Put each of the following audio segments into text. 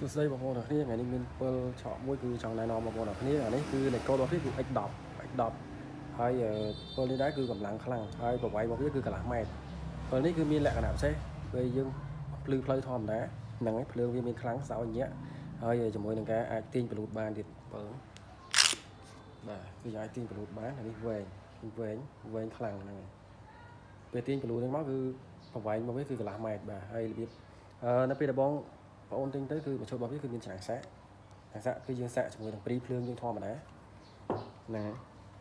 សួស្តីបងប្អូនទាំងគ្នាថ្ងៃនេះមាន7ឆក់មួយគឺចង់ណែនាំបងប្អូនទាំងគ្នាអានេះគឺលេខកូដរបស់វាគឺ X10 ហើយ7នេះដែរគឺកម្លាំងខ្លាំងហើយប្រវែងរបស់វាគឺកន្លះម៉ែត្រ7នេះគឺមានលក្ខណៈពិសេសពេលយើងភ្លឺផ្លូវធម្មតាហ្នឹងហើយភ្លើងវាមានខ្លាំងសោយញាក់ហើយជាមួយនឹងការអាចទាញប្លូតបានទៀត7បាទគឺអាចទាញប្លូតបានអានេះវែងខ្លាំងហ្នឹងហើយពេលទាញប្លូតហ្នឹងមកគឺប្រវែងរបស់វាគឺកន្លះម៉ែត្របាទហើយរបៀបនៅពេលដែលបងអូនទិញទៅគឺមជ្ឈរបស់វាគឺមានច្រាំងសាក់គឺយើងសាក់ជាមួយនឹងព្រីភ្លើងយើងធម្មតាហ្នឹង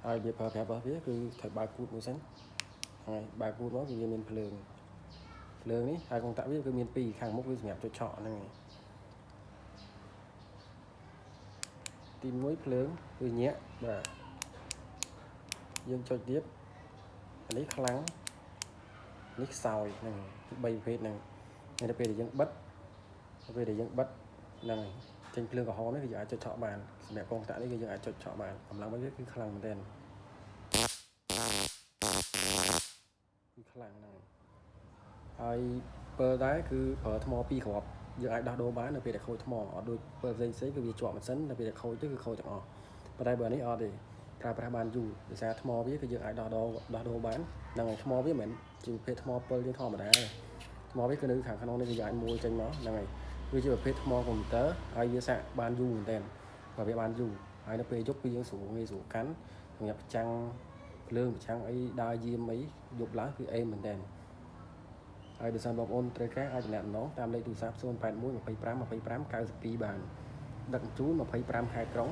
ហើយវាប្រើប្រាស់របស់វាគឺត្រូវបើកគូតមួយសិនហើយបើកគូតមកគឺវាមានភ្លើងនេះហើយកុងតាក់វាគឺមាន2ខាងមុខគឺសម្រាប់ចុចឆក់ហ្នឹងទី1ភ្លើងគឺញាក់បាទយើងចុចទៀតអានេះខ្លាំងនេះខ្សោយហ្នឹងគឺ3ប្រភេទហ្នឹងនៅពេលដែលយើងបិទហ្នឹងហើយចេញភ្លើងក្រហមនេះគឺយើងអាចចុចឆក់បានសម្រាប់កងតាក់នេះគឺយើងអាចចុចឆក់បានកម្លាំងរបស់វាគឺខ្លាំងមែនទែនគឺខ្លាំងហ្នឹងហើយពើដែរគឺប្រើថ្ម2គ្រាប់យើងអាចដោះដូរបាននៅពេលដែលខូចថ្មអត់ដូចពើផ្សេងគឺវាជាប់ម៉ាស៊ីននៅពេលដែលខូចទៅគឺខូចទាំងអស់ប៉ុន្តែបើនេះអត់ទេប្រើប្រាស់បានយូរដោយសារថ្មវាគឺយើងអាចដោះដូរបានហ្នឹងហើយថ្មវាមិនមែនជាប្រភេទថ្មពិលយើងធម្មតាទេថ្មវាគឺនៅខាងក្នុងនេះគឺយើងអាចមួលចេញមកហ្នឹងហើយវាជាប្រភេទថ្មកុំព្យូទ័រហើយវាសាកបានយូរមែនទែនបើវាបានយូរហើយនៅពេលយប់គឺយើងងាយស្រួលកាន់សម្រាប់ចាំងភ្លើងប្រឆាំងអីដើរយាមអីយប់ឡើងគឺអេមមែនទែនហើយបើសិនបងប្អូនត្រូវការអាចតំណែងតាមលេខទូរស័ព្ទ081 25 25 92បានដឹកជញ្ជូន25ខែក្រុង